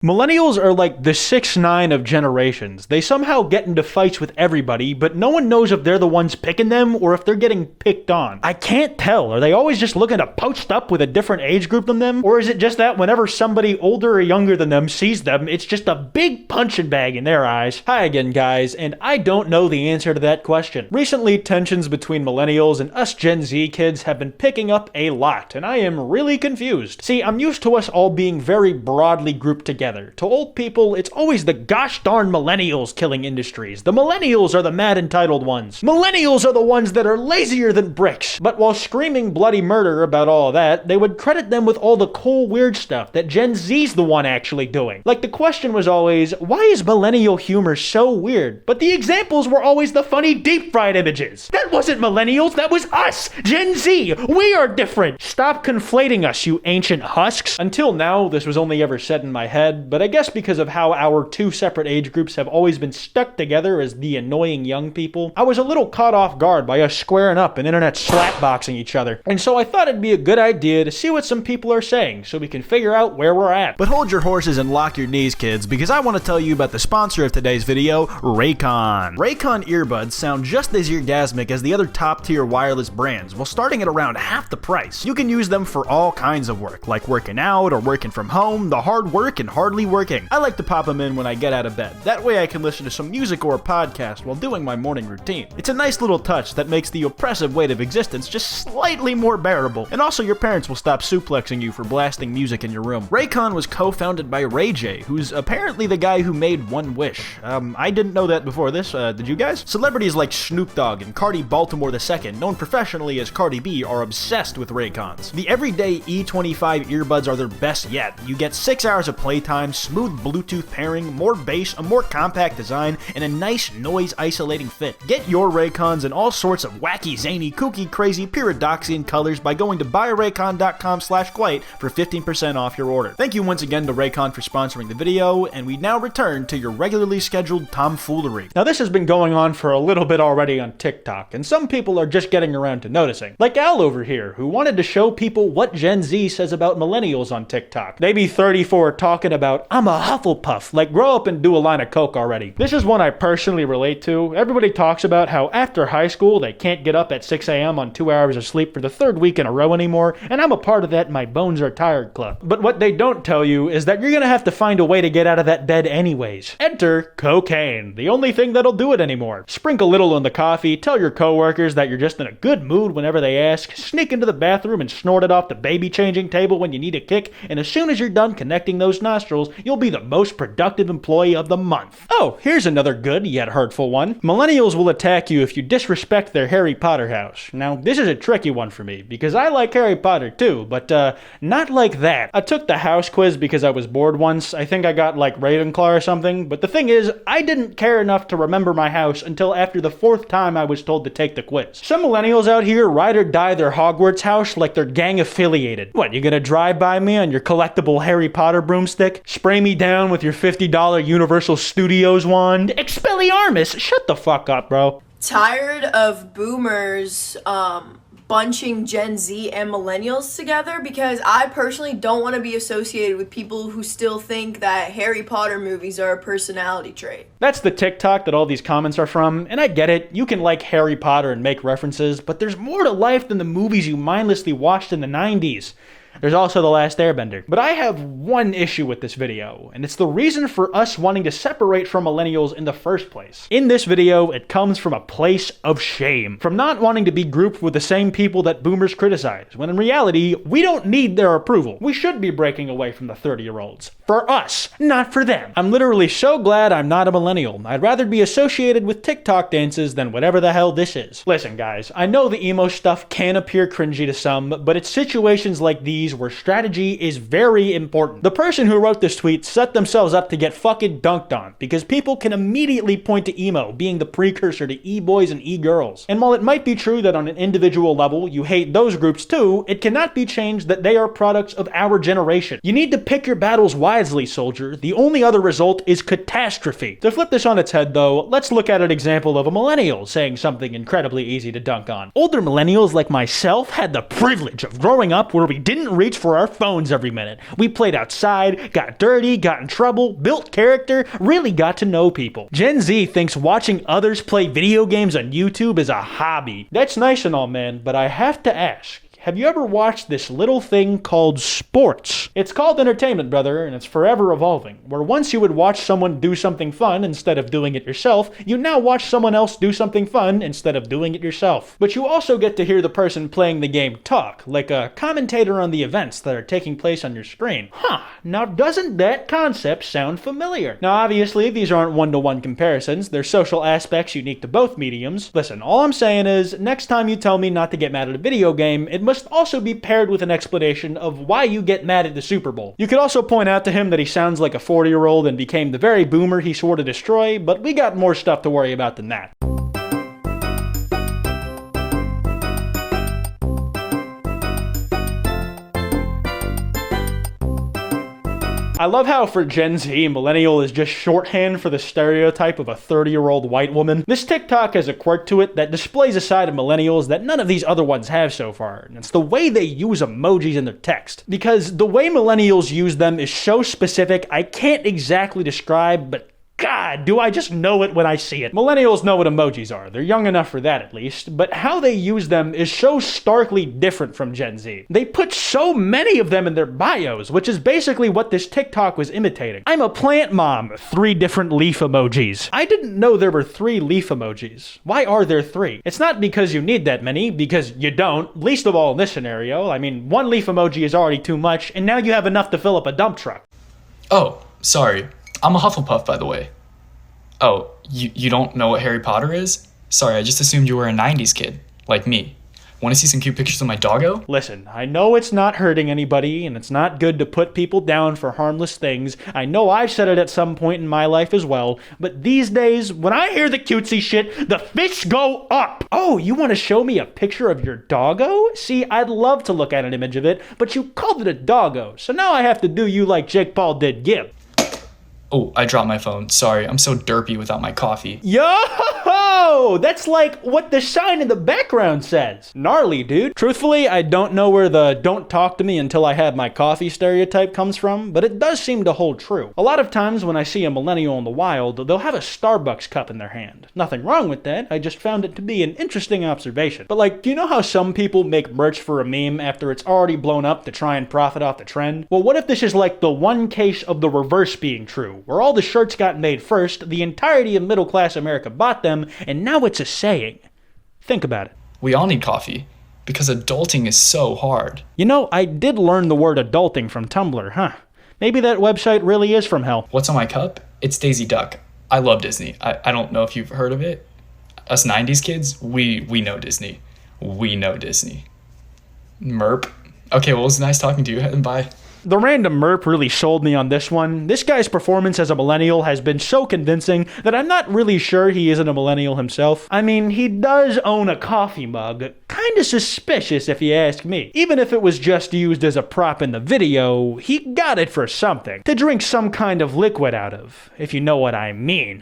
Millennials are like the 6ix9ine of generations. They somehow get into fights with everybody, but no one knows if they're the ones picking them or if they're getting picked on. I can't tell. Are they always just looking to post up with a different age group than them? Or is it just that whenever somebody older or younger than them sees them, it's just a big punching bag in their eyes? Hi again, guys, and I don't know the answer to that question. Recently, tensions between millennials and us Gen Z kids have been picking up a lot, and I am really confused. See, I'm used to us all being very broadly grouped together. To old people, it's always the gosh darn millennials killing industries. The millennials are the mad entitled ones. Millennials are the ones that are lazier than bricks. But while screaming bloody murder about all that, they would credit them with all the cool weird stuff that Gen Z's the one actually doing. Like the question was always, why is millennial humor so weird? But the examples were always the funny deep fried images. That wasn't millennials, that was us, Gen Z. We are different. Stop conflating us, you ancient husks. Until now, this was only ever said in my head, but I guess because of how our two separate age groups have always been stuck together as the annoying young people, I was a little caught off guard by us squaring up and internet slapboxing each other. And so I thought it'd be a good idea to see what some people are saying so we can figure out where we're at. But hold your horses and lock your knees, kids, because I want to tell you about the sponsor of today's video, Raycon. Raycon earbuds sound just as orgasmic as the other top-tier wireless brands, while starting at around half the price. You can use them for all kinds of work, like working out or working from home, the hard work and hardly working. I like to pop them in when I get out of bed. That way I can listen to some music or a podcast while doing my morning routine. It's a nice little touch that makes the oppressive weight of existence just slightly more bearable. And also your parents will stop suplexing you for blasting music in your room. Raycon was co-founded by Ray J, who's apparently the guy who made One Wish. I didn't know that before this, did you guys? Celebrities like Snoop Dogg and Cardi Baltimore II, known professionally as Cardi B, are obsessed with Raycons. The everyday E25 earbuds are their best yet. You get 6 hours of playtime, smooth Bluetooth pairing, more bass, a more compact design, and a nice noise-isolating fit. Get your Raycons in all sorts of wacky, zany, kooky, crazy, pyridoxian colors by going to buyraycon.com/Kwite for 15% off your order. Thank you once again to Raycon for sponsoring the video, and we now return to your regularly scheduled tomfoolery. Now this has been going on for a little bit already on TikTok, and some people are just getting around to noticing. Like Al over here, who wanted to show people what Gen Z says about millennials on TikTok. They be 34 talking about, I'm a Hufflepuff, like grow up and do a line of coke already. This is one I personally relate to. Everybody talks about how after high school they can't get up at 6 a.m. on 2 hours of sleep for the third week in a row anymore, and I'm a part of that My Bones Are Tired club. But what they don't tell you is that you're gonna have to find a way to get out of that bed anyways. Enter cocaine, the only thing that'll do it anymore. Sprinkle a little in the coffee, tell your coworkers that you're just in a good mood whenever they ask, sneak into the bathroom and snort it off the baby changing table when you need a kick, and as soon as you're done connecting those nostrils, you'll be the most productive employee of the month. Oh, here's another good yet hurtful one. Millennials will attack you if you disrespect their Harry Potter house. Now, this is a tricky one for me, because I like Harry Potter too, but not like that. I took the house quiz because I was bored once. I think I got like Ravenclaw or something, but the thing is, I didn't care enough to remember my house until after the 4th time I was told to take the quiz. Some millennials out here ride or die their Hogwarts house like they're gang affiliated. What, you gonna drive by me on your collectible Harry Potter broomstick? Spray me down with your $50 Universal Studios wand? Expelliarmus! Shut the fuck up, bro. Tired of boomers bunching Gen Z and millennials together, because I personally don't want to be associated with people who still think that Harry Potter movies are a personality trait. That's the TikTok that all these comments are from, and I get it, you can like Harry Potter and make references, but there's more to life than the movies you mindlessly watched in the 90s. There's also The Last Airbender. But I have one issue with this video, and it's the reason for us wanting to separate from millennials in the first place. In this video, it comes from a place of shame. From not wanting to be grouped with the same people that boomers criticize, when in reality, we don't need their approval. We should be breaking away from the 30-year-olds. For us, not for them. I'm literally so glad I'm not a millennial. I'd rather be associated with TikTok dances than whatever the hell this is. Listen guys, I know the emo stuff can appear cringy to some, but it's situations like these where strategy is very important. The person who wrote this tweet set themselves up to get fucking dunked on, because people can immediately point to emo being the precursor to e-boys and e-girls. And while it might be true that on an individual level you hate those groups too, it cannot be changed that they are products of our generation. You need to pick your battles wisely wisely, soldier. The only other result is catastrophe. To flip this on its head, though, let's look at an example of a millennial saying something incredibly easy to dunk on. Older millennials like myself had the privilege of growing up where we didn't reach for our phones every minute. We played outside, got dirty, got in trouble, built character, really got to know people. Gen Z thinks watching others play video games on YouTube is a hobby. That's nice and all, man, but I have to ask, have you ever watched this little thing called sports? It's called entertainment, brother, and it's forever evolving. Where once you would watch someone do something fun instead of doing it yourself, you now watch someone else do something fun instead of doing it yourself. But you also get to hear the person playing the game talk, like a commentator on the events that are taking place on your screen. Now doesn't that concept sound familiar? Now obviously, these aren't one-to-one comparisons. They're social aspects unique to both mediums. Listen, all I'm saying is, next time you tell me not to get mad at a video game, it must also be paired with an explanation of why you get mad at the Super Bowl. You could also point out to him that he sounds like a 40-year-old and became the very boomer he swore to destroy, but we got more stuff to worry about than that. I love how for Gen Z, millennial is just shorthand for the stereotype of a 30-year-old white woman. This TikTok has a quirk to it that displays a side of millennials that none of these other ones have so far, and it's the way they use emojis in their text. Because the way millennials use them is so specific, I can't exactly describe, but God, do I just know it when I see it. Millennials know what emojis are. They're young enough for that at least, but how they use them is so starkly different from Gen Z. They put so many of them in their bios, which is basically what this TikTok was imitating. I'm a plant mom, 3 different leaf emojis. I didn't know there were 3 leaf emojis. Why are there 3? It's not because you need that many, because you don't, least of all in this scenario. I mean, 1 leaf emoji is already too much, and now you have enough to fill up a dump truck. Oh, sorry. I'm a Hufflepuff, by the way. Oh, you don't know what Harry Potter is? Sorry, I just assumed you were a 90s kid, like me. Want to see some cute pictures of my doggo? Listen, I know it's not hurting anybody, and it's not good to put people down for harmless things. I know I've said it at some point in my life as well, but these days, when I hear the cutesy shit, the fists go up! Oh, you want to show me a picture of your doggo? See, I'd love to look at an image of it, but you called it a doggo, so now I have to do you like Jake Paul did Gib. Oh, I dropped my phone. Sorry, I'm so derpy without my coffee. Yo! That's like what the sign in the background says. Gnarly, dude. Truthfully, I don't know where the don't talk to me until I have my coffee stereotype comes from, but it does seem to hold true. A lot of times when I see a millennial in the wild, they'll have a Starbucks cup in their hand. Nothing wrong with that, I just found it to be an interesting observation. But like, do you know how some people make merch for a meme after it's already blown up to try and profit off the trend? Well, what if this is like the one case of the reverse being true? Where all the shirts got made first, the entirety of middle-class America bought them, and now it's a saying. Think about it. We all need coffee, because adulting is so hard. You know, I did learn the word adulting from Tumblr, huh? Maybe that website really is from hell. What's on my cup? It's Daisy Duck. I love Disney. I don't know if you've heard of it. Us 90s kids, we know Disney. We know Disney. Merp. Okay, well, it was nice talking to you. Bye. The random merp really sold me on this one. This guy's performance as a millennial has been so convincing that I'm not really sure he isn't a millennial himself. I mean, he does own a coffee mug. Kinda suspicious if you ask me. Even if it was just used as a prop in the video, he got it for something. To drink some kind of liquid out of, if you know what I mean.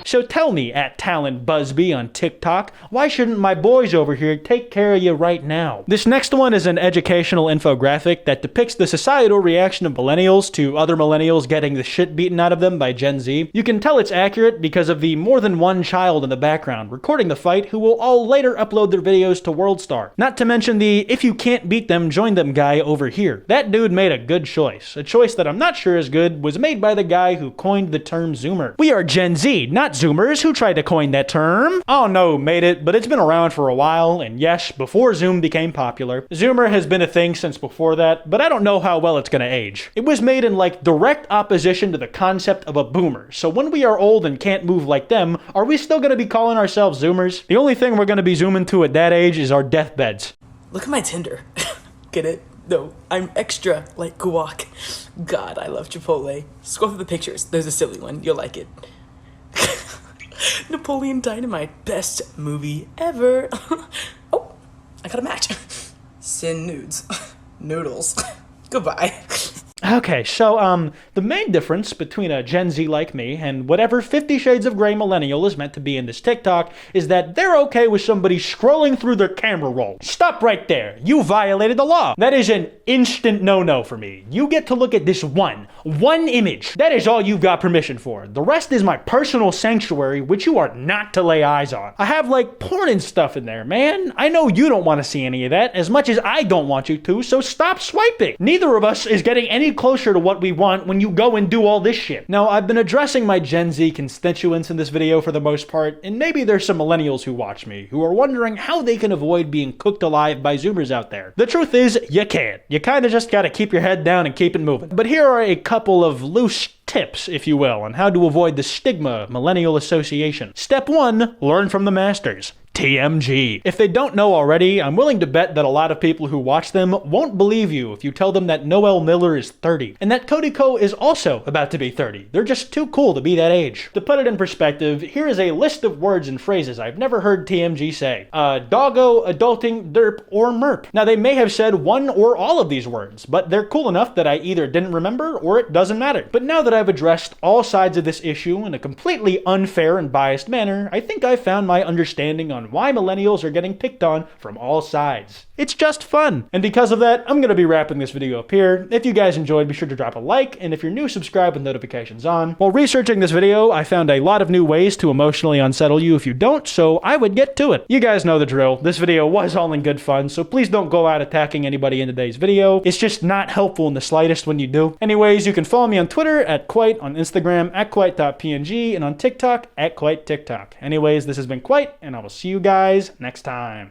So tell me, at Talent Busby on TikTok, why shouldn't my boys over here take care of you right now? This next one is an educational infographic that depicts the societal reaction of millennials to other millennials getting the shit beaten out of them by Gen Z. You can tell it's accurate because of the more than one child in the background recording the fight who will all later upload their videos to WorldStar. Not to mention the if you can't beat them, join them guy over here. That dude made a good choice. A choice that I'm not sure is good was made by the guy who coined the term Zoomer. We are Gen Z, not Zoomers. Who tried to coin that term? Oh no, made it, but it's been around for a while, and yes, before Zoom became popular. Zoomer has been a thing since before that, but I don't know how well it's gonna age. It was made in like direct opposition to the concept of a boomer, so when we are old and can't move like them, are we still gonna be calling ourselves Zoomers? The only thing we're gonna be zooming to at that age is our deathbeds. Look at my Tinder. Get it? No, I'm extra like guac. God, I love Chipotle. Scroll through the pictures. There's a silly one. You'll like it. Napoleon Dynamite, best movie ever. Oh, I got a match. Sin nudes. Noodles. Goodbye. Okay, so, the main difference between a Gen Z like me and whatever 50 Shades of Grey millennial is meant to be in this TikTok is that they're okay with somebody scrolling through their camera roll. Stop right there. You violated the law. That is an instant no-no for me. You get to look at this one image. That is all you've got permission for. The rest is my personal sanctuary, which you are not to lay eyes on. I have, like, porn and stuff in there, man. I know you don't want to see any of that as much as I don't want you to, so stop swiping. Neither of us is getting any closer to what we want when you go and do all this shit. Now, I've been addressing my Gen Z constituents in this video for the most part, and maybe there's some millennials who watch me who are wondering how they can avoid being cooked alive by Zoomers out there. The truth is, you can't. You kinda just gotta keep your head down and keep it moving. But here are a couple of loose tips, if you will, on how to avoid the stigma of millennial association. Step 1, learn from the masters. TMG. If they don't know already, I'm willing to bet that a lot of people who watch them won't believe you if you tell them that Noel Miller is 30, and that Cody Ko is also about to be 30. They're just too cool to be that age. To put it in perspective, here is a list of words and phrases I've never heard TMG say. Doggo, adulting, derp, or merp. Now, they may have said one or all of these words, but they're cool enough that I either didn't remember or it doesn't matter. But now that I've addressed all sides of this issue in a completely unfair and biased manner, I think I've found my understanding on why millennials are getting picked on from all sides. It's just fun. And because of that, I'm going to be wrapping this video up here. If you guys enjoyed, be sure to drop a like, and if you're new, subscribe with notifications on. While researching this video, I found a lot of new ways to emotionally unsettle you if you don't, so I would get to it. You guys know the drill. This video was all in good fun, so please don't go out attacking anybody in today's video. It's just not helpful in the slightest when you do. Anyways, you can follow me on Twitter at Kwite, on Instagram at Kwite.png, and on TikTok at KwiteTikTok. Anyways, this has been Kwite, and I will see you guys next time.